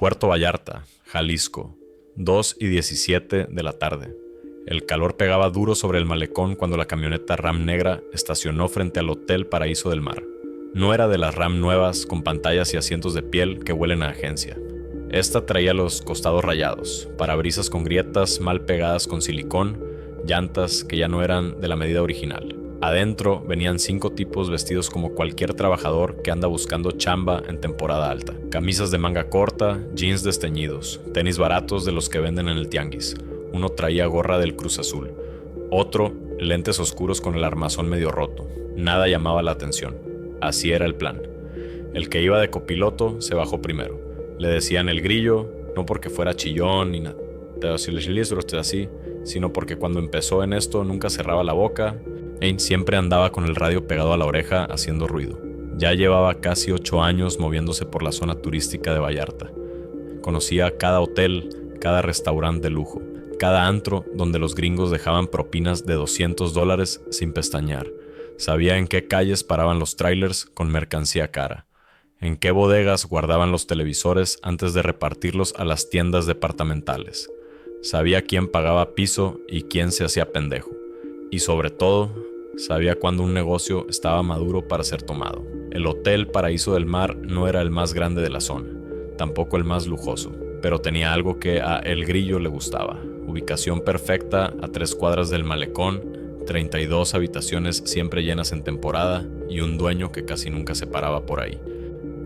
Puerto Vallarta, Jalisco, 2:17 de la tarde. El calor pegaba duro sobre el malecón cuando la camioneta Ram negra estacionó frente al Hotel Paraíso del Mar. No era de las Ram nuevas con pantallas y asientos de piel que huelen a agencia. Esta traía los costados rayados, parabrisas con grietas mal pegadas con silicón, llantas que ya no eran de la medida original. Adentro venían 5 tipos vestidos como cualquier trabajador que anda buscando chamba en temporada alta. Camisas de manga corta, jeans desteñidos, tenis baratos de los que venden en el tianguis. Uno traía gorra del Cruz Azul. Otro, lentes oscuros con el armazón medio roto. Nada llamaba la atención. Así era el plan. El que iba de copiloto se bajó primero. Le decían el Grillo, no porque fuera chillón ni nada, así, sino porque cuando empezó en esto nunca cerraba la boca. Siempre andaba con el radio pegado a la oreja haciendo ruido. Ya llevaba casi 8 años moviéndose por la zona turística de Vallarta. Conocía cada hotel, cada restaurante de lujo, cada antro donde los gringos dejaban propinas de $200 sin pestañear. Sabía en qué calles paraban los trailers con mercancía cara, en qué bodegas guardaban los televisores antes de repartirlos a las tiendas departamentales. Sabía quién pagaba piso y quién se hacía pendejo. Y sobre todo, sabía cuándo un negocio estaba maduro para ser tomado. El Hotel Paraíso del Mar no era el más grande de la zona, tampoco el más lujoso, pero tenía algo que a El Grillo le gustaba. Ubicación perfecta a 3 cuadras del malecón, 32 habitaciones siempre llenas en temporada y un dueño que casi nunca se paraba por ahí.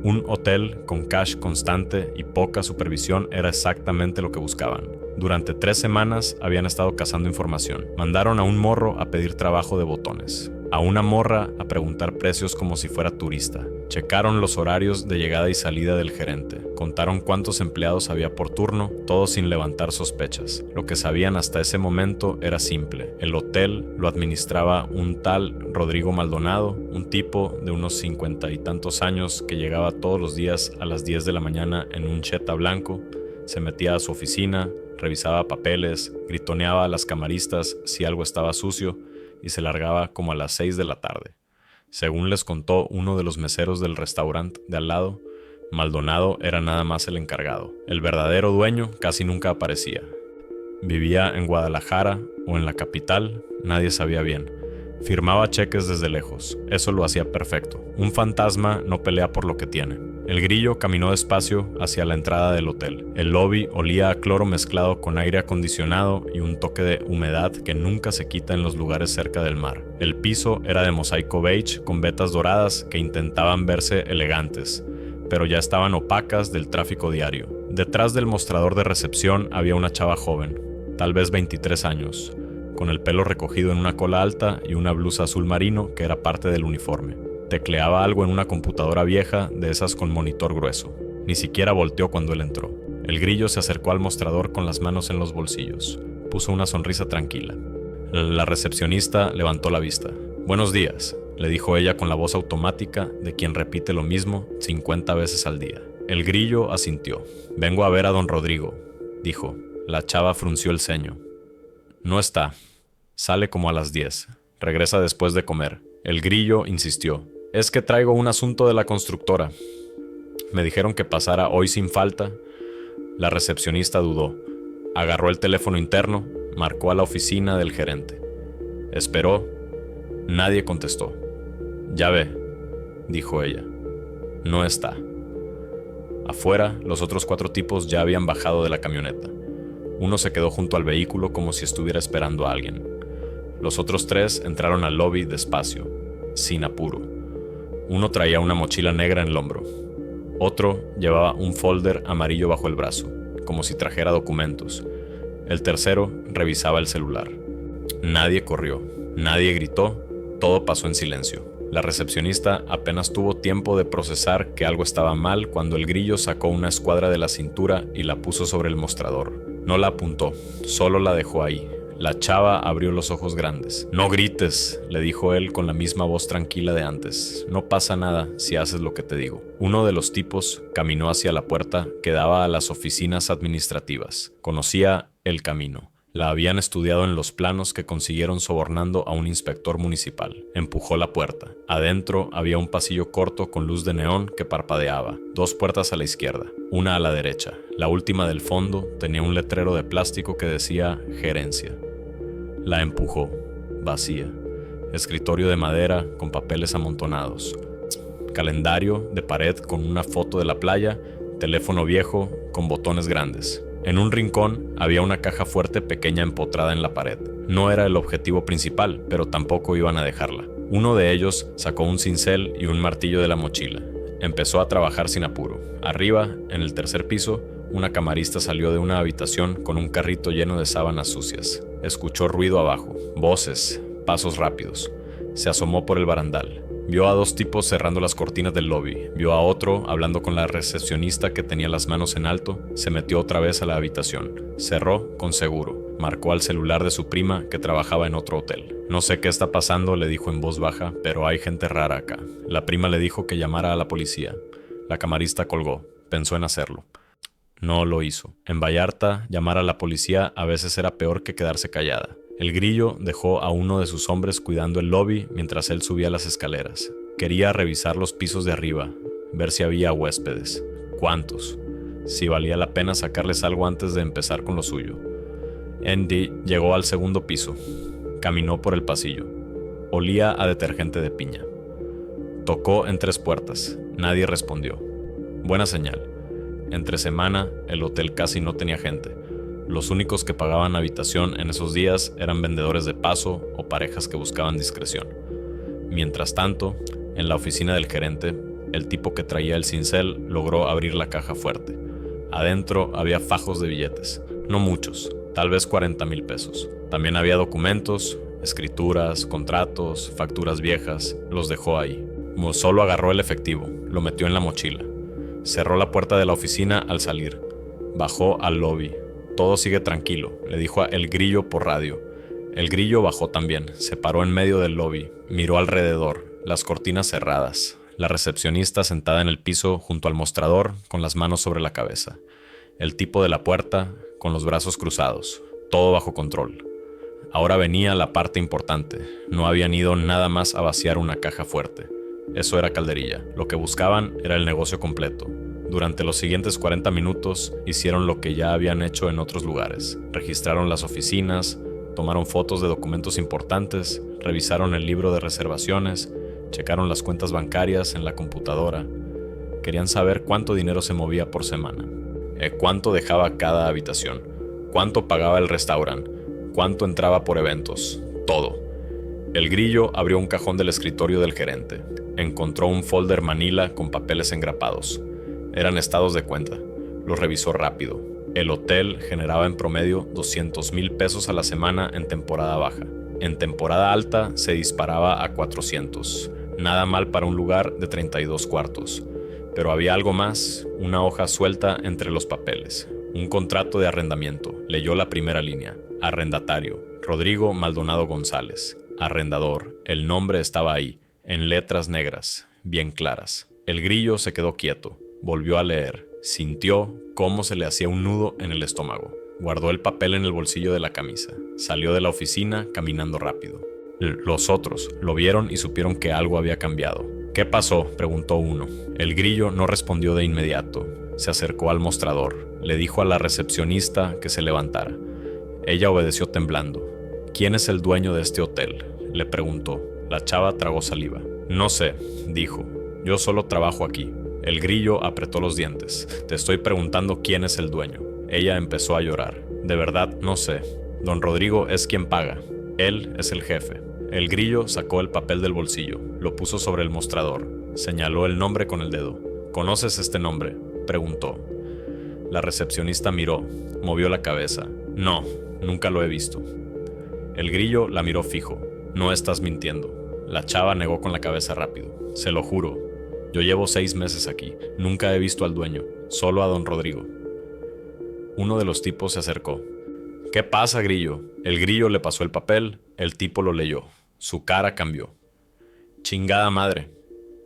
Un hotel con cash constante y poca supervisión era exactamente lo que buscaban. Durante 3 semanas habían estado cazando información. Mandaron a un morro a pedir trabajo de botones, a una morra a preguntar precios como si fuera turista. Checaron los horarios de llegada y salida del gerente. Contaron cuántos empleados había por turno, todo sin levantar sospechas. Lo que sabían hasta ese momento era simple. El hotel lo administraba un tal Rodrigo Maldonado, un tipo de unos 50 y tantos años que llegaba todos los días a las 10 de la mañana en un Jetta blanco, se metía a su oficina, revisaba papeles, gritoneaba a las camaristas si algo estaba sucio y se largaba como a las 6 de la tarde. Según les contó uno de los meseros del restaurante de al lado, Maldonado era nada más el encargado. El verdadero dueño casi nunca aparecía. Vivía en Guadalajara o en la capital, nadie sabía bien. Firmaba cheques desde lejos, eso lo hacía perfecto. Un fantasma no pelea por lo que tiene. El Grillo caminó despacio hacia la entrada del hotel. El lobby olía a cloro mezclado con aire acondicionado y un toque de humedad que nunca se quita en los lugares cerca del mar. El piso era de mosaico beige con vetas doradas que intentaban verse elegantes, pero ya estaban opacas del tráfico diario. Detrás del mostrador de recepción había una chava joven, tal vez 23 años, con el pelo recogido en una cola alta y una blusa azul marino que era parte del uniforme. Tecleaba algo en una computadora vieja de esas con monitor grueso. Ni siquiera volteó cuando él entró. El Grillo se acercó al mostrador con las manos en los bolsillos. Puso una sonrisa tranquila. La recepcionista levantó la vista. «Buenos días», le dijo ella con la voz automática de quien repite lo mismo 50 veces al día. El Grillo asintió. «Vengo a ver a don Rodrigo», dijo. La chava frunció el ceño. «No está. Sale como a las 10. Regresa después de comer». El Grillo insistió. «Es que traigo un asunto de la constructora. Me dijeron que pasara hoy sin falta». La recepcionista dudó. Agarró el teléfono interno, marcó a la oficina del gerente. Esperó. Nadie contestó. «Ya ve», dijo ella. «No está». Afuera, los otros 4 tipos ya habían bajado de la camioneta. Uno se quedó junto al vehículo como si estuviera esperando a alguien. Los otros 3 entraron al lobby despacio, sin apuro. Uno traía una mochila negra en el hombro. Otro llevaba un folder amarillo bajo el brazo, como si trajera documentos. El tercero revisaba el celular. Nadie corrió, nadie gritó, todo pasó en silencio. La recepcionista apenas tuvo tiempo de procesar que algo estaba mal cuando el Grillo sacó una escuadra de la cintura y la puso sobre el mostrador. No la apuntó, solo la dejó ahí. La chava abrió los ojos grandes. «No grites», le dijo él con la misma voz tranquila de antes. «No pasa nada si haces lo que te digo». Uno de los tipos caminó hacia la puerta que daba a las oficinas administrativas. Conocía el camino. La habían estudiado en los planos que consiguieron sobornando a un inspector municipal. Empujó la puerta. Adentro había un pasillo corto con luz de neón que parpadeaba. 2 puertas a la izquierda, una a la derecha. La última del fondo tenía un letrero de plástico que decía Gerencia. La empujó. Vacía. Escritorio de madera con papeles amontonados. Calendario de pared con una foto de la playa. Teléfono viejo con botones grandes. En un rincón había una caja fuerte pequeña empotrada en la pared. No era el objetivo principal, pero tampoco iban a dejarla. Uno de ellos sacó un cincel y un martillo de la mochila. Empezó a trabajar sin apuro. Arriba, en el tercer piso, una camarista salió de una habitación con un carrito lleno de sábanas sucias. Escuchó ruido abajo, voces, pasos rápidos. Se asomó por el barandal. Vio a 2 tipos cerrando las cortinas del lobby. Vio a otro hablando con la recepcionista que tenía las manos en alto. Se metió otra vez a la habitación. Cerró con seguro. Marcó al celular de su prima que trabajaba en otro hotel. No sé qué está pasando, le dijo en voz baja, pero hay gente rara acá. La prima le dijo que llamara a la policía. La camarista colgó. Pensó en hacerlo. No lo hizo. En Vallarta, llamar a la policía a veces era peor que quedarse callada. El Grillo dejó a uno de sus hombres cuidando el lobby mientras él subía las escaleras. Quería revisar los pisos de arriba, ver si había huéspedes. ¿Cuántos? Si valía la pena sacarles algo antes de empezar con lo suyo. Andy llegó al segundo piso. Caminó por el pasillo. Olía a detergente de piña. Tocó en 3 puertas. Nadie respondió. Buena señal. Entre semana, el hotel casi no tenía gente. Los únicos que pagaban habitación en esos días eran vendedores de paso o parejas que buscaban discreción. Mientras tanto, en la oficina del gerente, el tipo que traía el cincel logró abrir la caja fuerte. Adentro había fajos de billetes, no muchos, tal vez 40,000 pesos. También había documentos, escrituras, contratos, facturas viejas, los dejó ahí. Solo agarró el efectivo, lo metió en la mochila. Cerró la puerta de la oficina al salir. Bajó al lobby. Todo sigue tranquilo, le dijo a El Grillo por radio. El Grillo bajó también, se paró en medio del lobby, miró alrededor, las cortinas cerradas, la recepcionista sentada en el piso junto al mostrador con las manos sobre la cabeza, el tipo de la puerta con los brazos cruzados, todo bajo control. Ahora venía la parte importante, no habían ido nada más a vaciar una caja fuerte. Eso era calderilla, lo que buscaban era el negocio completo. Durante los siguientes 40 minutos hicieron lo que ya habían hecho en otros lugares. Registraron las oficinas, tomaron fotos de documentos importantes, revisaron el libro de reservaciones, checaron las cuentas bancarias en la computadora. Querían saber cuánto dinero se movía por semana, cuánto dejaba cada habitación, cuánto pagaba el restaurante, cuánto entraba por eventos, todo. El Grillo abrió un cajón del escritorio del gerente. Encontró un folder manila con papeles engrapados. Eran estados de cuenta. Los revisó rápido. El hotel generaba en promedio 200,000 pesos a la semana en temporada baja. En temporada alta se disparaba a 400. Nada mal para un lugar de 32 cuartos. Pero había algo más, una hoja suelta entre los papeles. Un contrato de arrendamiento. Leyó la primera línea. Arrendatario. Rodrigo Maldonado González. Arrendador. El nombre estaba ahí, en letras negras, bien claras. El Grillo se quedó quieto. Volvió a leer. Sintió cómo se le hacía un nudo en el estómago. Guardó el papel en el bolsillo de la camisa. Salió de la oficina caminando rápido. Los otros lo vieron y supieron que algo había cambiado. ¿Qué pasó?, preguntó uno. El Grillo no respondió de inmediato. Se acercó al mostrador. Le dijo a la recepcionista que se levantara. Ella obedeció temblando. ¿Quién es el dueño de este hotel?, le preguntó. La chava tragó saliva. No sé, dijo. Yo solo trabajo aquí. El Grillo apretó los dientes. Te estoy preguntando quién es el dueño. Ella empezó a llorar. De verdad, no sé. Don Rodrigo es quien paga. Él es el jefe. El Grillo sacó el papel del bolsillo. Lo puso sobre el mostrador. Señaló el nombre con el dedo. ¿Conoces este nombre?, preguntó. La recepcionista miró. Movió la cabeza. No, nunca lo he visto. El Grillo la miró fijo. No estás mintiendo. La chava negó con la cabeza rápido. Se lo juro. Yo llevo 6 meses aquí. Nunca he visto al dueño. Solo a don Rodrigo. Uno de los tipos se acercó. ¿Qué pasa, Grillo? El Grillo le pasó el papel. El tipo lo leyó. Su cara cambió. Chingada madre,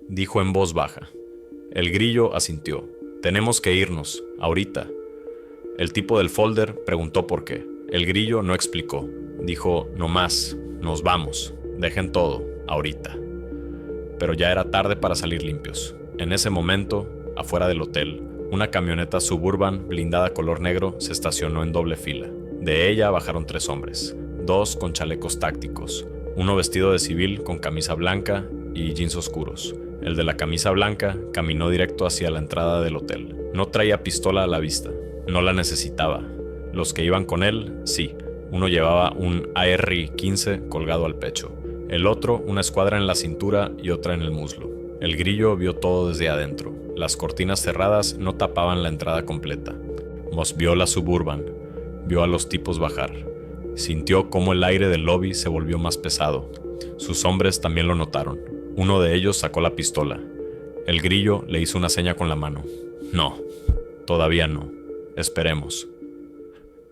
dijo en voz baja. El Grillo asintió. Tenemos que irnos, ahorita. El tipo del folder preguntó por qué. El Grillo no explicó. Dijo, no más, nos vamos, dejen todo, ahorita. Pero ya era tarde para salir limpios. En ese momento, afuera del hotel, una camioneta Suburban blindada color negro se estacionó en doble fila. De ella bajaron 3 hombres, 2 con chalecos tácticos, uno vestido de civil con camisa blanca y jeans oscuros. El de la camisa blanca caminó directo hacia la entrada del hotel. No traía pistola a la vista, no la necesitaba. Los que iban con él, sí. Uno llevaba un AR-15 colgado al pecho, el otro una escuadra en la cintura y otra en el muslo. El Grillo vio todo desde adentro. Las cortinas cerradas no tapaban la entrada completa. Moss vio la Suburban, vio a los tipos bajar. Sintió cómo el aire del lobby se volvió más pesado. Sus hombres también lo notaron. Uno de ellos sacó la pistola. El Grillo le hizo una seña con la mano. No, todavía no. Esperemos.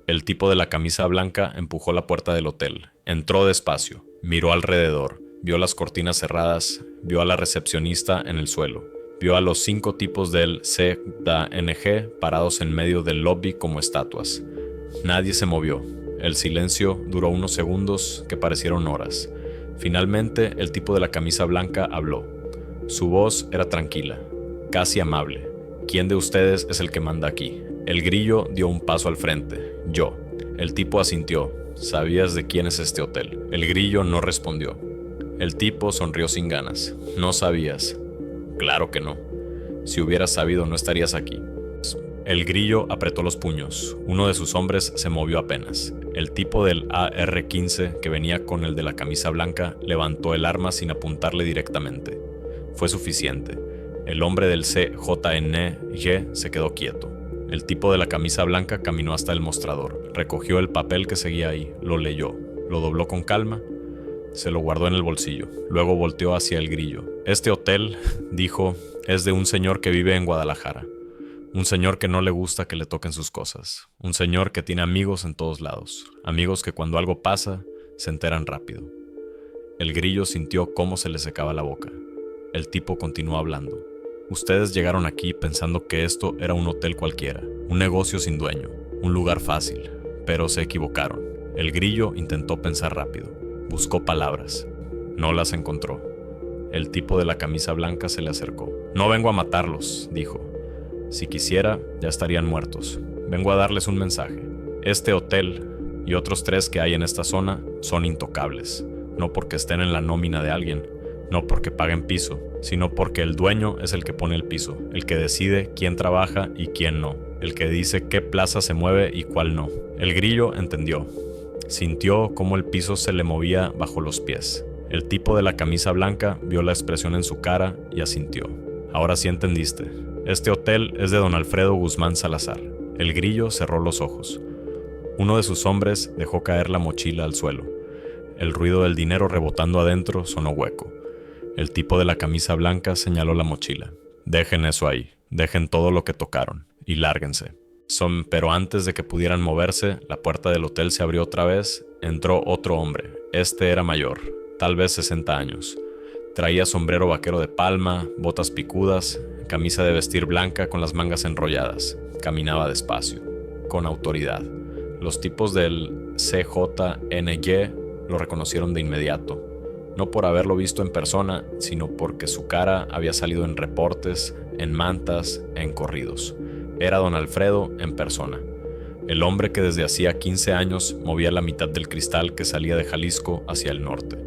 El tipo de la camisa blanca empujó la puerta del hotel. Entró despacio, miró alrededor, vio las cortinas cerradas, vio a la recepcionista en el suelo, vio a los 5 tipos del CDNG parados en medio del lobby como estatuas. Nadie se movió. El silencio duró unos segundos que parecieron horas. Finalmente, el tipo de la camisa blanca habló. Su voz era tranquila, casi amable. ¿Quién de ustedes es el que manda aquí? El Grillo dio un paso al frente. Yo. El tipo asintió. ¿Sabías de quién es este hotel? El Grillo no respondió. El tipo sonrió sin ganas. ¿No sabías? Claro que no. Si hubieras sabido, no estarías aquí. El Grillo apretó los puños. Uno de sus hombres se movió apenas. El tipo del AR-15, que venía con el de la camisa blanca, levantó el arma sin apuntarle directamente. Fue suficiente. El hombre del CJNG se quedó quieto. El tipo de la camisa blanca caminó hasta el mostrador. Recogió el papel que seguía ahí, lo leyó, lo dobló con calma, se lo guardó en el bolsillo. Luego volteó hacia el Grillo. Este hotel, dijo, es de un señor que vive en Guadalajara. Un señor que no le gusta que le toquen sus cosas. Un señor que tiene amigos en todos lados. Amigos que cuando algo pasa, se enteran rápido. El Grillo sintió cómo se le secaba la boca. El tipo continuó hablando. Ustedes llegaron aquí pensando que esto era un hotel cualquiera, un negocio sin dueño, un lugar fácil, pero se equivocaron. El Grillo intentó pensar rápido. Buscó palabras. No las encontró. El tipo de la camisa blanca se le acercó. No vengo a matarlos, dijo. Si quisiera, ya estarían muertos. Vengo a darles un mensaje. Este hotel y otros 3 que hay en esta zona son intocables. No porque estén en la nómina de alguien, no porque paguen piso, sino porque el dueño es el que pone el piso, el que decide quién trabaja y quién no, el que dice qué plaza se mueve y cuál no. El Grillo entendió. Sintió cómo el piso se le movía bajo los pies. El tipo de la camisa blanca vio la expresión en su cara y asintió. Ahora sí entendiste. Este hotel es de don Alfredo Guzmán Salazar. El Grillo cerró los ojos. Uno de sus hombres dejó caer la mochila al suelo. El ruido del dinero rebotando adentro sonó hueco. El tipo de la camisa blanca señaló la mochila. Dejen eso ahí, dejen todo lo que tocaron y lárguense. Pero antes de que pudieran moverse, la puerta del hotel se abrió otra vez. Entró otro hombre. Este era mayor, tal vez 60 años. Traía sombrero vaquero de palma, botas picudas, camisa de vestir blanca con las mangas enrolladas. Caminaba despacio, con autoridad. Los tipos del CJNG lo reconocieron de inmediato. No por haberlo visto en persona, sino porque su cara había salido en reportes, en mantas, en corridos. Era don Alfredo en persona. El hombre que desde hacía 15 años movía la mitad del cristal que salía de Jalisco hacia el norte.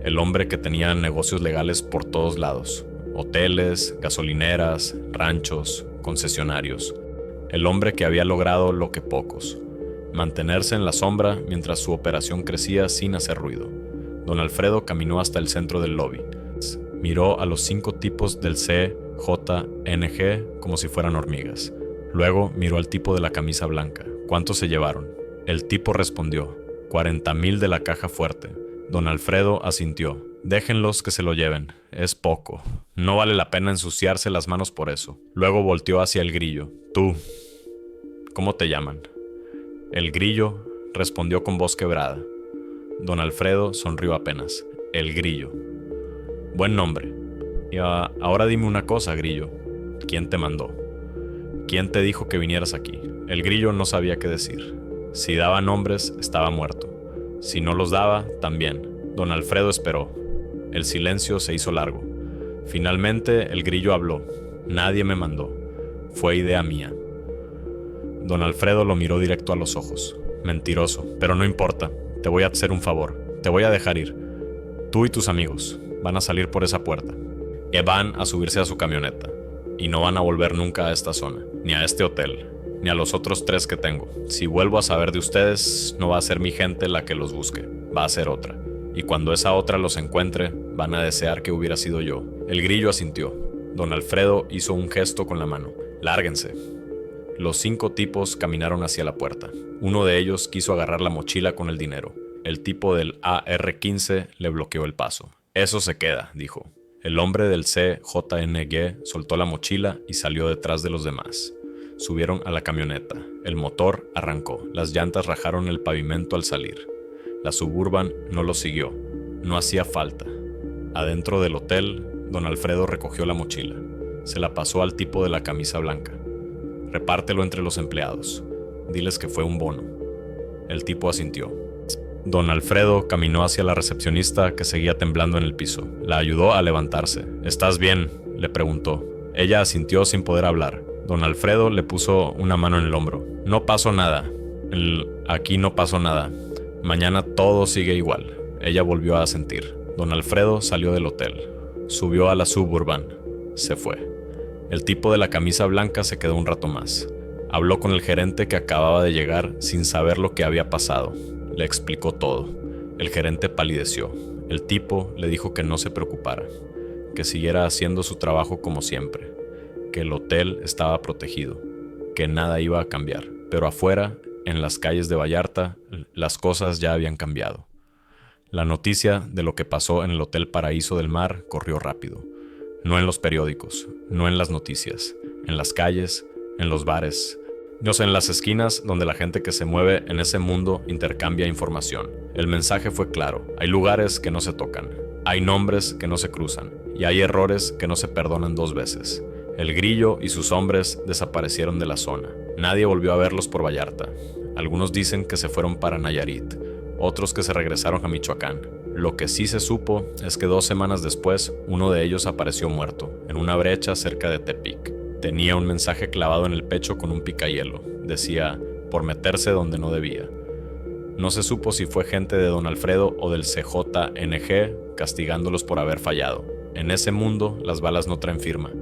El hombre que tenía negocios legales por todos lados. Hoteles, gasolineras, ranchos, concesionarios. El hombre que había logrado lo que pocos. Mantenerse en la sombra mientras su operación crecía sin hacer ruido. Don Alfredo caminó hasta el centro del lobby. Miró a los 5 tipos del CJNG como si fueran hormigas. Luego miró al tipo de la camisa blanca. ¿Cuántos se llevaron? El tipo respondió, 40,000 de la caja fuerte. Don Alfredo asintió. Déjenlos que se lo lleven. Es poco. No vale la pena ensuciarse las manos por eso. Luego volteó hacia el Grillo. Tú, ¿cómo te llaman? El Grillo respondió con voz quebrada. Don Alfredo sonrió apenas. El Grillo. Buen nombre. Y ahora dime una cosa, Grillo. ¿Quién te mandó? ¿Quién te dijo que vinieras aquí? El Grillo no sabía qué decir. Si daba nombres, estaba muerto. Si no los daba, también. Don Alfredo esperó. El silencio se hizo largo. Finalmente, el grillo habló. Nadie me mandó. Fue idea mía. Don Alfredo lo miró directo a los ojos. Mentiroso, pero no importa. Te voy a hacer un favor. Te voy a dejar ir. Tú y tus amigos van a salir por esa puerta. Van a subirse a su camioneta. Y no van a volver nunca a esta zona, ni a este hotel, ni a los otros 3 que tengo. Si vuelvo a saber de ustedes, no va a ser mi gente la que los busque. Va a ser otra. Y cuando esa otra los encuentre, van a desear que hubiera sido yo. El grillo asintió. Don Alfredo hizo un gesto con la mano. Lárguense. Los 5 tipos caminaron hacia la puerta. Uno de ellos quiso agarrar la mochila con el dinero. El tipo del AR-15 le bloqueó el paso. Eso se queda, dijo. El hombre del CJNG soltó la mochila y salió detrás de los demás. Subieron a la camioneta. El motor arrancó. Las llantas rajaron el pavimento al salir. La Suburban no lo siguió. No hacía falta. Adentro del hotel, don Alfredo recogió la mochila. Se la pasó al tipo de la camisa blanca. Repártelo entre los empleados. Diles que fue un bono. El tipo asintió. Don Alfredo caminó hacia la recepcionista que seguía temblando en el piso. La ayudó a levantarse. ¿Estás bien?, le preguntó. Ella asintió sin poder hablar. Don Alfredo le puso una mano en el hombro. No pasó nada. Aquí no pasó nada. Mañana todo sigue igual. Ella volvió a asentir. Don Alfredo salió del hotel. Subió a la Suburban. Se fue. El tipo de la camisa blanca se quedó un rato más. Habló con el gerente que acababa de llegar sin saber lo que había pasado. Le explicó todo. El gerente palideció. El tipo le dijo que no se preocupara, que siguiera haciendo su trabajo como siempre, que el hotel estaba protegido, que nada iba a cambiar. Pero afuera, en las calles de Vallarta, las cosas ya habían cambiado. La noticia de lo que pasó en el Hotel Paraíso del Mar corrió rápido. No en los periódicos, no en las noticias, en las calles, en los bares, en las esquinas donde la gente que se mueve en ese mundo intercambia información. El mensaje fue claro. Hay lugares que no se tocan, hay nombres que no se cruzan, y hay errores que no se perdonan 2 veces. El grillo y sus hombres desaparecieron de la zona. Nadie volvió a verlos por Vallarta. Algunos dicen que se fueron para Nayarit, otros que se regresaron a Michoacán. Lo que sí se supo es que 2 semanas después, uno de ellos apareció muerto, en una brecha cerca de Tepic. Tenía un mensaje clavado en el pecho con un picahielo. Decía, por meterse donde no debía. No se supo si fue gente de don Alfredo o del CJNG castigándolos por haber fallado. En ese mundo, las balas no traen firma.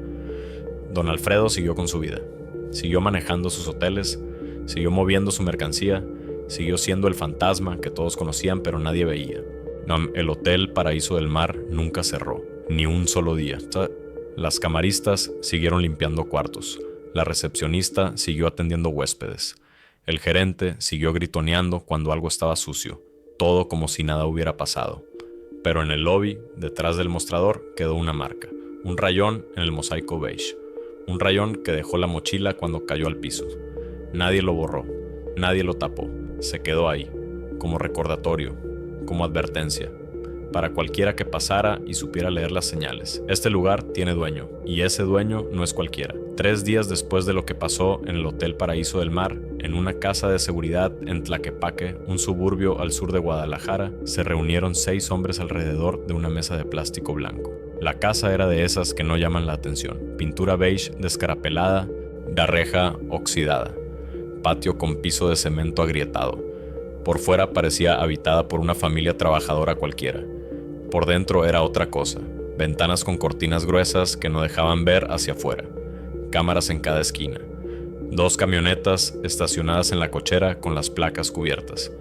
Don Alfredo siguió con su vida. Siguió manejando sus hoteles, siguió moviendo su mercancía, siguió siendo el fantasma que todos conocían pero nadie veía. El Hotel Paraíso del Mar nunca cerró, ni un solo día. Las camaristas siguieron limpiando cuartos. La recepcionista siguió atendiendo huéspedes. El gerente siguió gritoneando cuando algo estaba sucio. Todo como si nada hubiera pasado. Pero en el lobby, detrás del mostrador, quedó una marca. Un rayón en el mosaico beige. Un rayón que dejó la mochila cuando cayó al piso. Nadie lo borró. Nadie lo tapó. Se quedó ahí. Como recordatorio. Como advertencia. Para cualquiera que pasara y supiera leer las señales. Este lugar tiene dueño, y ese dueño no es cualquiera. 3 días después de lo que pasó en el Hotel Paraíso del Mar, en una casa de seguridad en Tlaquepaque, un suburbio al sur de Guadalajara, se reunieron 6 hombres alrededor de una mesa de plástico blanco. La casa era de esas que no llaman la atención. Pintura beige descarapelada, la reja oxidada, patio con piso de cemento agrietado. Por fuera parecía habitada por una familia trabajadora cualquiera. Por dentro era otra cosa, ventanas con cortinas gruesas que no dejaban ver hacia afuera, cámaras en cada esquina, 2 camionetas estacionadas en la cochera con las placas cubiertas,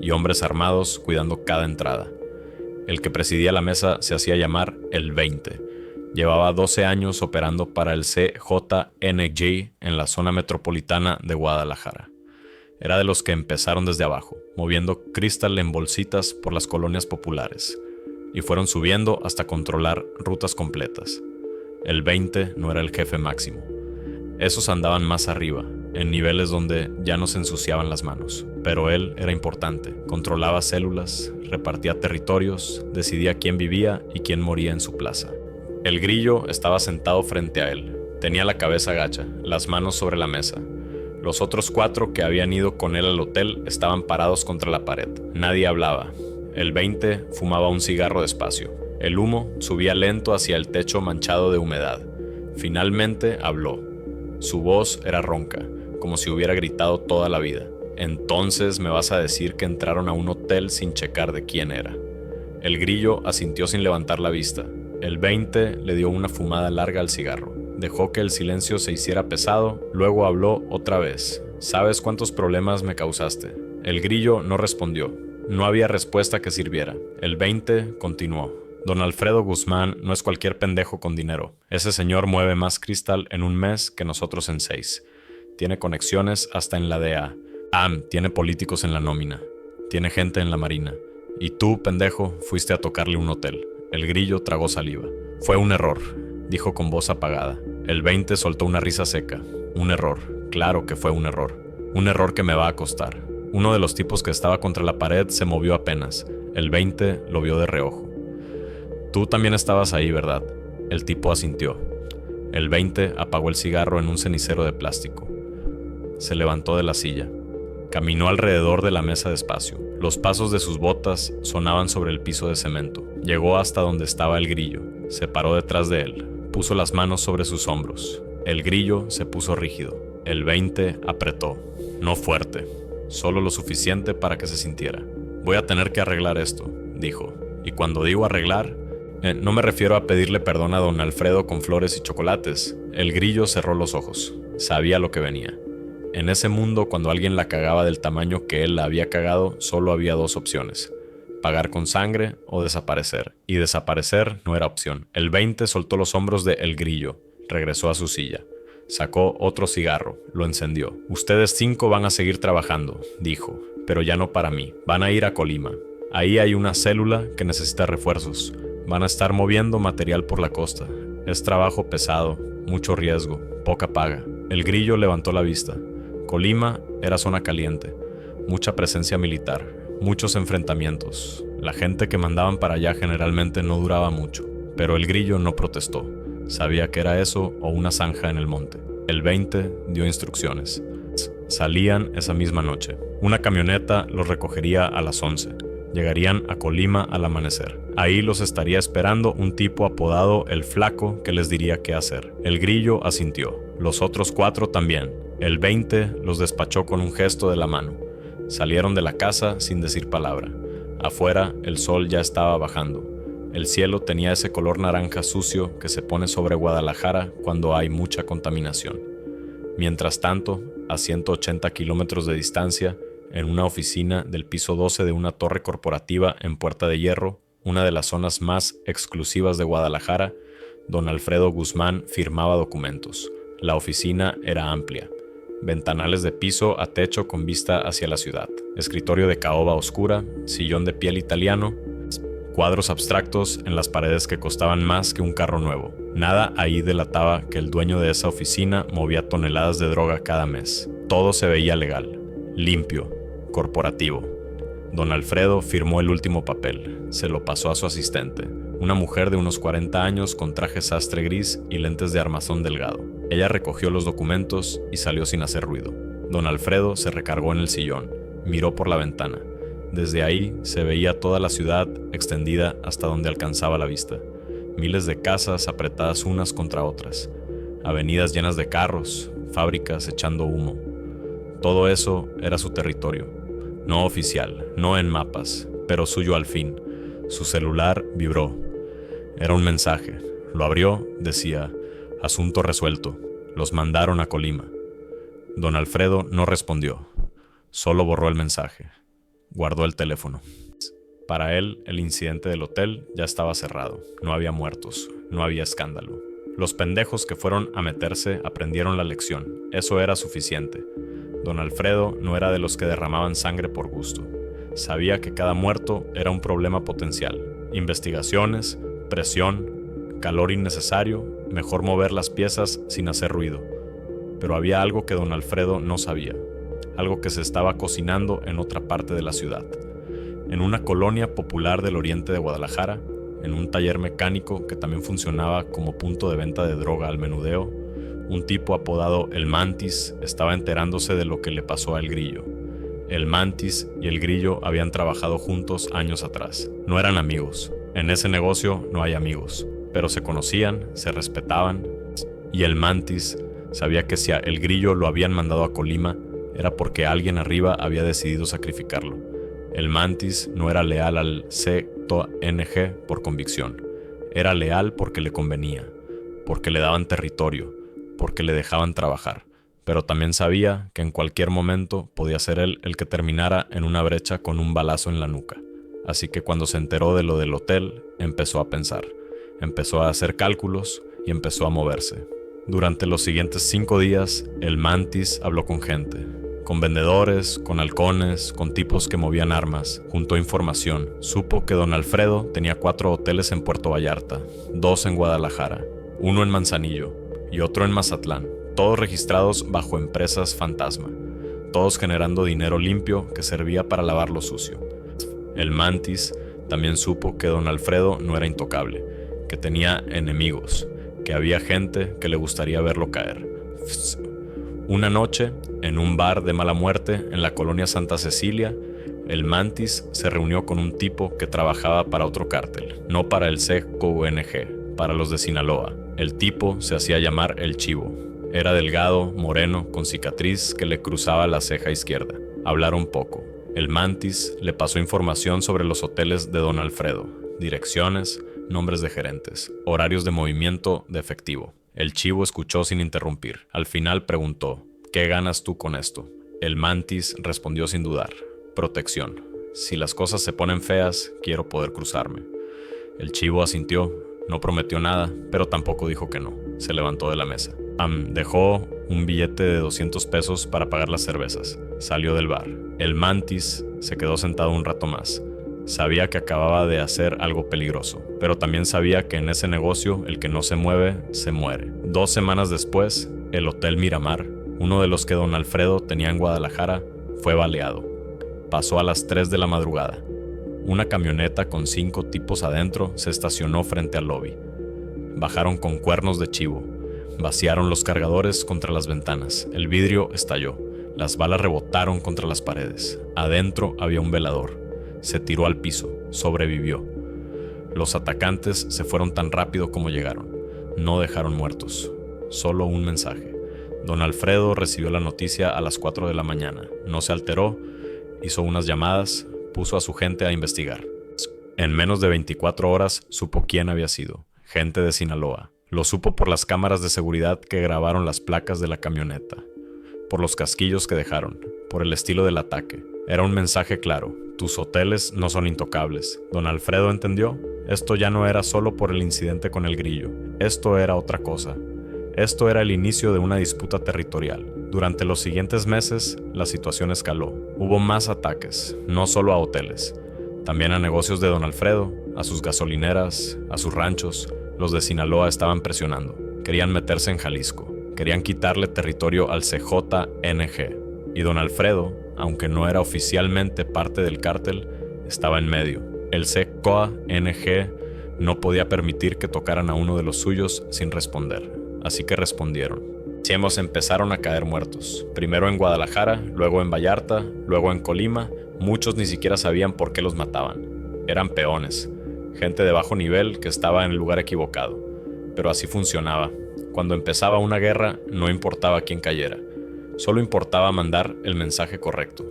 y hombres armados cuidando cada entrada. El que presidía la mesa se hacía llamar el 20. Llevaba 12 años operando para el CJNG en la zona metropolitana de Guadalajara. Era de los que empezaron desde abajo, moviendo cristal en bolsitas por las colonias populares, y fueron subiendo hasta controlar rutas completas. El 20 no era el jefe máximo. Esos andaban más arriba, en niveles donde ya no se ensuciaban las manos. Pero él era importante, controlaba células, repartía territorios, decidía quién vivía y quién moría en su plaza. El grillo estaba sentado frente a él. Tenía la cabeza gacha, las manos sobre la mesa. Los otros 4 que habían ido con él al hotel estaban parados contra la pared. Nadie hablaba. El 20 fumaba un cigarro despacio. El humo subía lento hacia el techo manchado de humedad. Finalmente habló. Su voz era ronca, como si hubiera gritado toda la vida. «Entonces me vas a decir que entraron a un hotel sin checar de quién era». El Grillo asintió sin levantar la vista. El 20 le dio una fumada larga al cigarro. Dejó que el silencio se hiciera pesado, luego habló otra vez. «¿Sabes cuántos problemas me causaste?». El Grillo no respondió. No había respuesta que sirviera. El 20 continuó. «Don Alfredo Guzmán no es cualquier pendejo con dinero. Ese señor mueve más cristal en un mes que nosotros en 6. Tiene conexiones hasta en la DEA. Tiene políticos en la nómina. Tiene gente en la marina. Y tú, pendejo, fuiste a tocarle un hotel». El Grillo tragó saliva. «Fue un error», dijo con voz apagada. El 20 soltó una risa seca. «Un error. Claro que fue un error. Un error que me va a costar». Uno de los tipos que estaba contra la pared se movió apenas. El 20 lo vio de reojo. «Tú también estabas ahí, ¿verdad?». El tipo asintió. El 20 apagó el cigarro en un cenicero de plástico. Se levantó de la silla. Caminó alrededor de la mesa despacio. Los pasos de sus botas sonaban sobre el piso de cemento. Llegó hasta donde estaba el Grillo. Se paró detrás de él. Puso las manos sobre sus hombros. El Grillo se puso rígido. El 20 apretó. No fuerte, solo lo suficiente para que se sintiera. «Voy a tener que arreglar esto», dijo. Y cuando digo arreglar, no me refiero a pedirle perdón a don Alfredo con flores y chocolates. El Grillo cerró los ojos. Sabía lo que venía. En ese mundo, cuando alguien la cagaba del tamaño que él la había cagado, solo había 2 opciones: pagar con sangre o desaparecer. Y desaparecer no era opción. El 20 soltó los hombros de El Grillo. Regresó a su silla. Sacó otro cigarro. Lo encendió. «Ustedes 5 van a seguir trabajando», dijo. «Pero ya no para mí. Van a ir a Colima. Ahí hay una célula que necesita refuerzos. Van a estar moviendo material por la costa. Es trabajo pesado, mucho riesgo, poca paga». El Grillo levantó la vista. Colima era zona caliente, mucha presencia militar, muchos enfrentamientos. La gente que mandaban para allá generalmente no duraba mucho, pero el Grillo no protestó. Sabía que era eso o una zanja en el monte. El 20 dio instrucciones. Salían esa misma noche. Una camioneta los recogería a las 11. Llegarían a Colima al amanecer. Ahí los estaría esperando un tipo apodado El Flaco que les diría qué hacer. El Grillo asintió. Los otros 4 también. El 20 los despachó con un gesto de la mano. Salieron de la casa sin decir palabra. Afuera el sol ya estaba bajando. El cielo tenía ese color naranja sucio que se pone sobre Guadalajara cuando hay mucha contaminación. Mientras tanto, a 180 kilómetros de distancia, en una oficina del piso 12 de una torre corporativa en Puerta de Hierro, una de las zonas más exclusivas de Guadalajara, don Alfredo Guzmán firmaba documentos. La oficina era amplia. Ventanales de piso a techo con vista hacia la ciudad. Escritorio de caoba oscura, sillón de piel italiano, cuadros abstractos en las paredes que costaban más que un carro nuevo. Nada ahí delataba que el dueño de esa oficina movía toneladas de droga cada mes. Todo se veía legal, limpio, corporativo. Don Alfredo firmó el último papel. Se lo pasó a su asistente, una mujer de unos 40 años con traje sastre gris y lentes de armazón delgado. Ella recogió los documentos y salió sin hacer ruido. Don Alfredo se recargó en el sillón, miró por la ventana. Desde ahí se veía toda la ciudad extendida hasta donde alcanzaba la vista. Miles de casas apretadas unas contra otras, avenidas llenas de carros, fábricas echando humo. Todo eso era su territorio, no oficial, no en mapas, pero suyo al fin. Su celular vibró. Era un mensaje. Lo abrió, decía: «Asunto resuelto. Los mandaron a Colima». Don Alfredo no respondió. Solo borró el mensaje. Guardó el teléfono. Para él, el incidente del hotel ya estaba cerrado. No había muertos, no había escándalo. Los pendejos que fueron a meterse aprendieron la lección. Eso era suficiente. Don Alfredo no era de los que derramaban sangre por gusto. Sabía que cada muerto era un problema potencial. Investigaciones, presión, calor innecesario, mejor mover las piezas sin hacer ruido. Pero había algo que don Alfredo no sabía. Algo que se estaba cocinando en otra parte de la ciudad. En una colonia popular del oriente de Guadalajara, en un taller mecánico que también funcionaba como punto de venta de droga al menudeo, Un tipo apodado El Mantis estaba enterándose de lo que le pasó a El Grillo. El Mantis y El Grillo habían trabajado juntos años atrás. No eran amigos. En ese negocio no hay amigos, pero se conocían, se respetaban, y El Mantis sabía que si a El Grillo lo habían mandado a Colima era porque alguien arriba había decidido sacrificarlo. El Mantis no era leal al CNG por convicción. Era leal porque le convenía, porque le daban territorio, porque le dejaban trabajar. Pero también sabía que en cualquier momento podía ser él el que terminara en una brecha con un balazo en la nuca. Así que cuando se enteró de lo del hotel, empezó a pensar, empezó a hacer cálculos y empezó a moverse. Durante los siguientes 5 días, el Mantis habló con gente, con vendedores, con halcones, con tipos que movían armas, juntó información. Supo que don Alfredo tenía 4 hoteles en Puerto Vallarta, 2 en Guadalajara, 1 en Manzanillo y otro en Mazatlán, todos registrados bajo empresas fantasma, todos generando dinero limpio que servía para lavar lo sucio. El Mantis también supo que don Alfredo no era intocable, que tenía enemigos, que había gente que le gustaría verlo caer. Una noche, en un bar de mala muerte en la colonia Santa Cecilia, el Mantis se reunió con un tipo que trabajaba para otro cártel, no para el CNG, para los de Sinaloa. El tipo se hacía llamar El Chivo. Era delgado, moreno, con cicatriz que le cruzaba la ceja izquierda. Hablaron poco. El Mantis le pasó información sobre los hoteles de don Alfredo, direcciones, nombres de gerentes, horarios de movimiento de efectivo. El Chivo escuchó sin interrumpir. Al final preguntó, ¿qué ganas tú con esto? El Mantis respondió sin dudar, protección. Si las cosas se ponen feas, quiero poder cruzarme. El Chivo asintió, no prometió nada, pero tampoco dijo que no. Se levantó de la mesa. Dejó un billete de 200 pesos para pagar las cervezas. Salió del bar. El Mantis se quedó sentado un rato más. Sabía que acababa de hacer algo peligroso, pero también sabía que en ese negocio el que no se mueve, se muere. 2 semanas después, el Hotel Miramar, uno de los que don Alfredo tenía en Guadalajara, fue baleado. Pasó a las 3 de la madrugada. Una camioneta con 5 tipos adentro se estacionó frente al lobby. Bajaron con cuernos de chivo. Vaciaron los cargadores contra las ventanas. El vidrio estalló. Las balas rebotaron contra las paredes. Adentro había un velador. Se tiró al piso, sobrevivió. Los atacantes se fueron tan rápido como llegaron. No dejaron muertos, solo un mensaje. Don Alfredo recibió la noticia a las 4 de la mañana. No se alteró, hizo unas llamadas, puso a su gente a investigar. En menos de 24 horas supo quién había sido. Gente de Sinaloa. Lo supo por las cámaras de seguridad que grabaron las placas de la camioneta, por los casquillos que dejaron, por el estilo del ataque. Era un mensaje claro. Tus hoteles no son intocables. Don Alfredo entendió. Esto ya no era solo por el incidente con el Grillo. Esto era otra cosa. Esto era el inicio de una disputa territorial. Durante los siguientes meses, la situación escaló. Hubo más ataques, no solo a hoteles, también a negocios de don Alfredo, a sus gasolineras, a sus ranchos. Los de Sinaloa estaban presionando. Querían meterse en Jalisco. Querían quitarle territorio al CJNG. Y don Alfredo, aunque no era oficialmente parte del cártel, estaba en medio. El CJNG no podía permitir que tocaran a uno de los suyos sin responder, así que respondieron. Siemos empezaron a caer muertos, primero en Guadalajara, luego en Vallarta, luego en Colima. Muchos ni siquiera sabían por qué los mataban. Eran peones, gente de bajo nivel que estaba en el lugar equivocado. Pero así funcionaba. Cuando empezaba una guerra, no importaba quién cayera. Solo importaba mandar el mensaje correcto.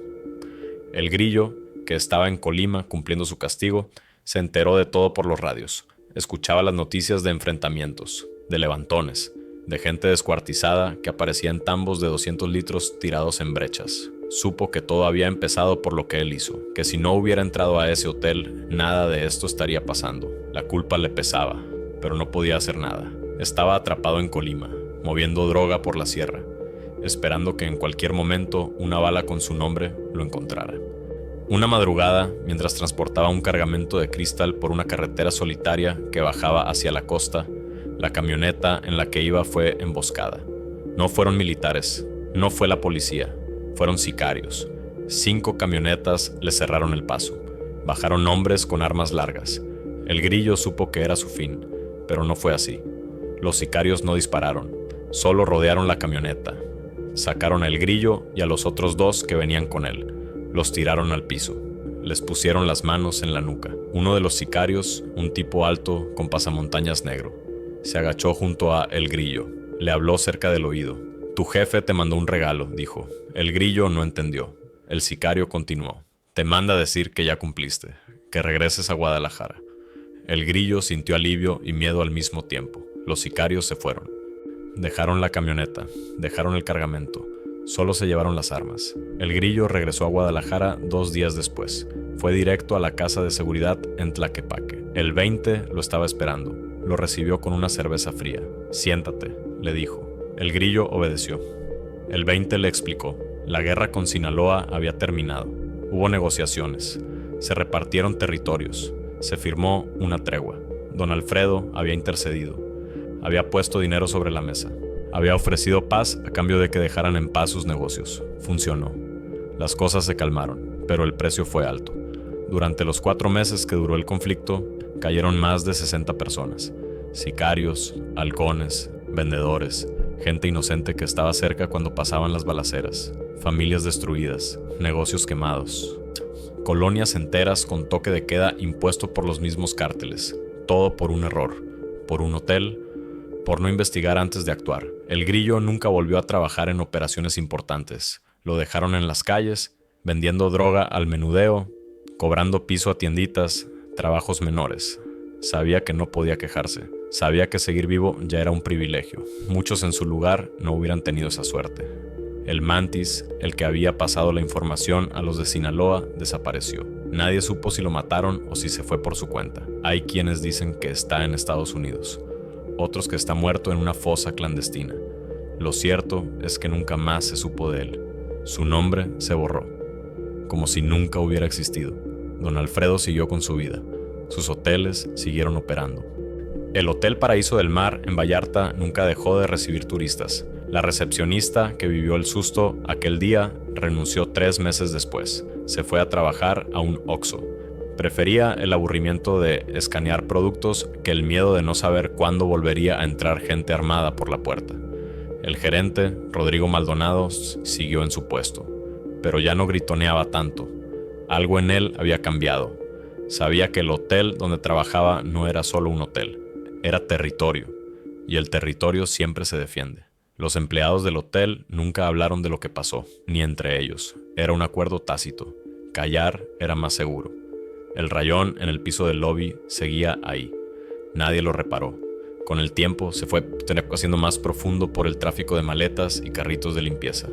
El Grillo, que estaba en Colima cumpliendo su castigo, se enteró de todo por los radios. Escuchaba las noticias de enfrentamientos, de levantones, de gente descuartizada que aparecía en tambos de 200 litros tirados en brechas. Supo que todo había empezado por lo que él hizo, que si no hubiera entrado a ese hotel, nada de esto estaría pasando. La culpa le pesaba, pero no podía hacer nada. Estaba atrapado en Colima, moviendo droga por la sierra, esperando que en cualquier momento una bala con su nombre lo encontrara. Una madrugada, mientras transportaba un cargamento de cristal por una carretera solitaria que bajaba hacia la costa, la camioneta en la que iba fue emboscada. No fueron militares, no fue la policía, fueron sicarios. 5 camionetas le cerraron el paso. Bajaron hombres con armas largas. El Grillo supo que era su fin, pero no fue así. Los sicarios no dispararon. Solo rodearon la camioneta. Sacaron al Grillo y a los otros 2 que venían con él. Los tiraron al piso. Les pusieron las manos en la nuca. Uno de los sicarios, un tipo alto con pasamontañas negro, se agachó junto a El Grillo. Le habló cerca del oído. Tu jefe te mandó un regalo, dijo. El Grillo no entendió. El sicario continuó. Te manda decir que ya cumpliste, que regreses a Guadalajara. El Grillo sintió alivio y miedo al mismo tiempo. Los sicarios se fueron. Dejaron la camioneta, dejaron el cargamento. Solo se llevaron las armas. El Grillo regresó a Guadalajara 2 días después. Fue directo a la casa de seguridad en Tlaquepaque. El 20 lo estaba esperando. Lo recibió con una cerveza fría. Siéntate, le dijo. El Grillo obedeció. El 20 le explicó. La guerra con Sinaloa había terminado. Hubo negociaciones. Se repartieron territorios. Se firmó una tregua. Don Alfredo había intercedido. Había puesto dinero sobre la mesa. Había ofrecido paz a cambio de que dejaran en paz sus negocios. Funcionó. Las cosas se calmaron, pero el precio fue alto. Durante los 4 meses que duró el conflicto, cayeron más de 60 personas. Sicarios, halcones, vendedores, gente inocente que estaba cerca cuando pasaban las balaceras, familias destruidas, negocios quemados, colonias enteras con toque de queda impuesto por los mismos cárteles. Todo por un error, por un hotel, por no investigar antes de actuar. El Grillo nunca volvió a trabajar en operaciones importantes. Lo dejaron en las calles, vendiendo droga al menudeo, cobrando piso a tienditas, trabajos menores. Sabía que no podía quejarse. Sabía que seguir vivo ya era un privilegio. Muchos en su lugar no hubieran tenido esa suerte. El Mantis, el que había pasado la información a los de Sinaloa, desapareció. Nadie supo si lo mataron o si se fue por su cuenta. Hay quienes dicen que está en Estados Unidos. Otros que está muerto en una fosa clandestina. Lo cierto es que nunca más se supo de él. Su nombre se borró, como si nunca hubiera existido. Don Alfredo siguió con su vida. Sus hoteles siguieron operando. El Hotel Paraíso del Mar en Vallarta nunca dejó de recibir turistas. La recepcionista que vivió el susto aquel día renunció 3 meses después. Se fue a trabajar a un Oxxo. Prefería el aburrimiento de escanear productos que el miedo de no saber cuándo volvería a entrar gente armada por la puerta. El gerente, Rodrigo Maldonado, siguió en su puesto, pero ya no gritoneaba tanto. Algo en él había cambiado. Sabía que el hotel donde trabajaba no era solo un hotel, era territorio, y el territorio siempre se defiende. Los empleados del hotel nunca hablaron de lo que pasó, ni entre ellos. Era un acuerdo tácito. Callar era más seguro. El rayón en el piso del lobby seguía ahí. Nadie lo reparó. Con el tiempo se fue haciendo más profundo por el tráfico de maletas y carritos de limpieza,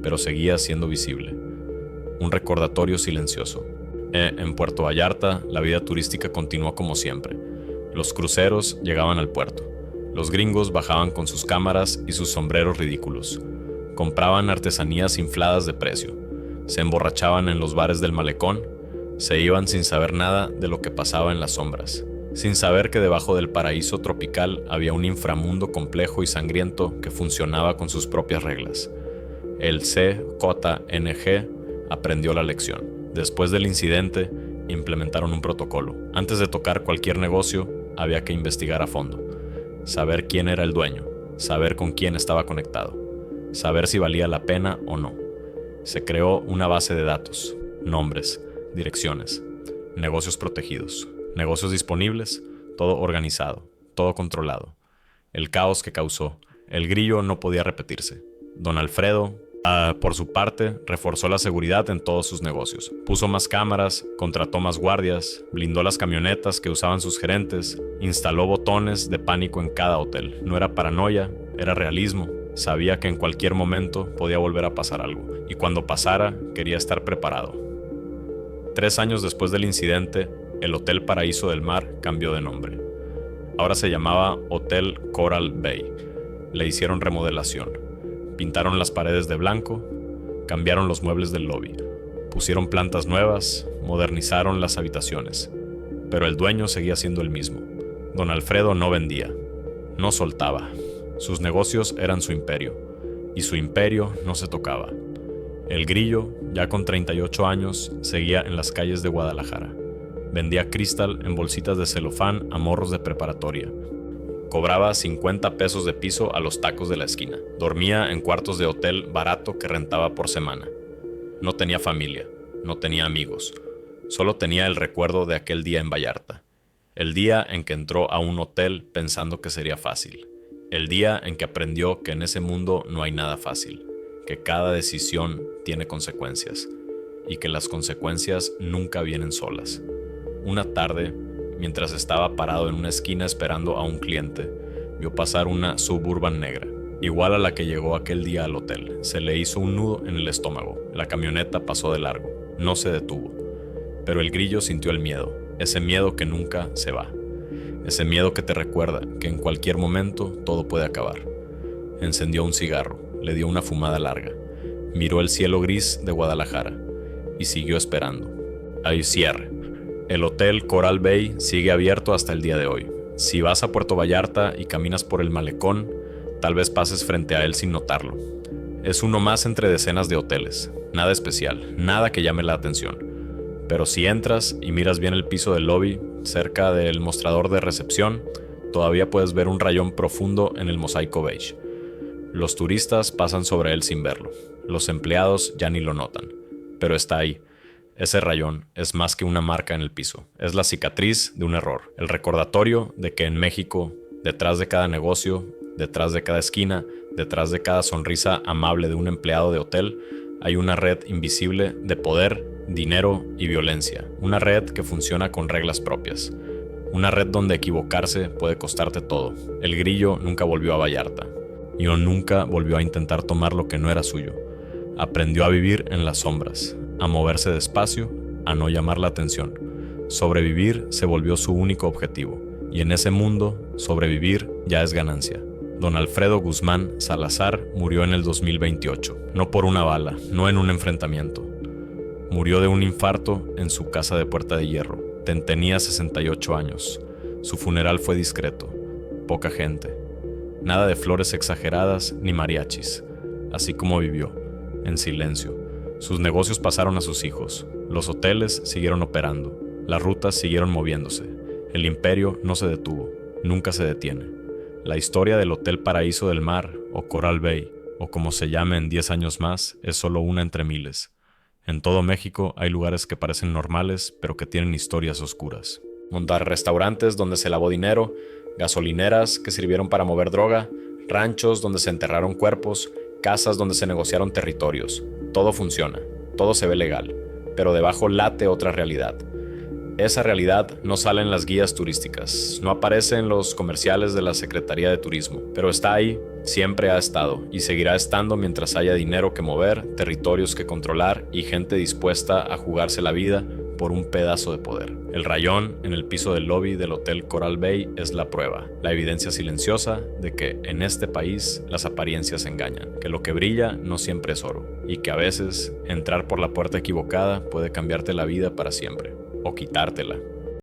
pero seguía siendo visible. Un recordatorio silencioso. En Puerto Vallarta, la vida turística continuó como siempre. Los cruceros llegaban al puerto. Los gringos bajaban con sus cámaras y sus sombreros ridículos. Compraban artesanías infladas de precio. Se emborrachaban en los bares del malecón. Se iban sin saber nada de lo que pasaba en las sombras, sin saber que debajo del paraíso tropical había un inframundo complejo y sangriento que funcionaba con sus propias reglas. El CJNG aprendió la lección. Después del incidente, implementaron un protocolo. Antes de tocar cualquier negocio, había que investigar a fondo. Saber quién era el dueño, saber con quién estaba conectado, saber si valía la pena o no. Se creó una base de datos, nombres, direcciones, negocios protegidos, negocios disponibles, todo organizado, todo controlado. El caos que causó. El Grillo no podía repetirse. Don Alfredo, por su parte, reforzó la seguridad en todos sus negocios. Puso más cámaras, contrató más guardias, blindó las camionetas que usaban sus gerentes, instaló botones de pánico en cada hotel. No era paranoia, era realismo. Sabía que en cualquier momento podía volver a pasar algo, y cuando pasara, quería estar preparado. 3 años después del incidente, el Hotel Paraíso del Mar cambió de nombre. Ahora se llamaba Hotel Coral Bay. Le hicieron remodelación. Pintaron las paredes de blanco, cambiaron los muebles del lobby, pusieron plantas nuevas, modernizaron las habitaciones. Pero el dueño seguía siendo el mismo. Don Alfredo no vendía, no soltaba. Sus negocios eran su imperio, y su imperio no se tocaba. El Grillo, ya con 38 años, seguía en las calles de Guadalajara. Vendía cristal en bolsitas de celofán a morros de preparatoria. Cobraba 50 pesos de piso a los tacos de la esquina. Dormía en cuartos de hotel barato que rentaba por semana. No tenía familia, no tenía amigos. Solo tenía el recuerdo de aquel día en Vallarta. El día en que entró a un hotel pensando que sería fácil. El día en que aprendió que en ese mundo no hay nada fácil, que cada decisión tiene consecuencias y que las consecuencias nunca vienen solas. Una tarde, mientras estaba parado en una esquina esperando a un cliente, vio pasar una Suburban negra, igual a la que llegó aquel día al hotel. Se le hizo un nudo en el estómago. La camioneta pasó de largo. No se detuvo. Pero el grillo sintió el miedo, ese miedo que nunca se va. Ese miedo que te recuerda que en cualquier momento todo puede acabar. Encendió un cigarro, le dio una fumada larga, miró el cielo gris de Guadalajara y siguió esperando. Hay cierre. El Hotel Coral Bay sigue abierto hasta el día de hoy. Si vas a Puerto Vallarta y caminas por el malecón, tal vez pases frente a él sin notarlo. Es uno más entre decenas de hoteles. Nada especial, nada que llame la atención. Pero si entras y miras bien el piso del lobby, cerca del mostrador de recepción, todavía puedes ver un rayón profundo en el mosaico beige. Los turistas pasan sobre él sin verlo. Los empleados ya ni lo notan. Pero está ahí. Ese rayón es más que una marca en el piso. Es la cicatriz de un error. El recordatorio de que en México, detrás de cada negocio, detrás de cada esquina, detrás de cada sonrisa amable de un empleado de hotel, hay una red invisible de poder, dinero y violencia. Una red que funciona con reglas propias. Una red donde equivocarse puede costarte todo. El grillo nunca volvió a Vallarta. Yo nunca volvió a intentar tomar lo que no era suyo. Aprendió a vivir en las sombras, a moverse despacio, a no llamar la atención. Sobrevivir se volvió su único objetivo. Y en ese mundo, sobrevivir ya es ganancia. Don Alfredo Guzmán Salazar murió en el 2028. No por una bala, no en un enfrentamiento. Murió de un infarto en su casa de Puerta de Hierro. Tenía 68 años. Su funeral fue discreto. Poca gente. Nada de flores exageradas ni mariachis. Así como vivió, en silencio. Sus negocios pasaron a sus hijos. Los hoteles siguieron operando. Las rutas siguieron moviéndose. El imperio no se detuvo. Nunca se detiene. La historia del Hotel Paraíso del Mar, o Coral Bay, o como se llame en 10 años más, es solo una entre miles. En todo México hay lugares que parecen normales, pero que tienen historias oscuras. Montar restaurantes donde se lavó dinero, gasolineras que sirvieron para mover droga, ranchos donde se enterraron cuerpos, casas donde se negociaron territorios. Todo funciona, todo se ve legal, pero debajo late otra realidad. Esa realidad no sale en las guías turísticas, no aparece en los comerciales de la Secretaría de Turismo, pero está ahí, siempre ha estado y seguirá estando mientras haya dinero que mover, territorios que controlar y gente dispuesta a jugarse la vida por un pedazo de poder. El rayón en el piso del lobby del Hotel Coral Bay es la prueba, la evidencia silenciosa de que en este país las apariencias engañan, que lo que brilla no siempre es oro y que a veces entrar por la puerta equivocada puede cambiarte la vida para siempre. O quitártela.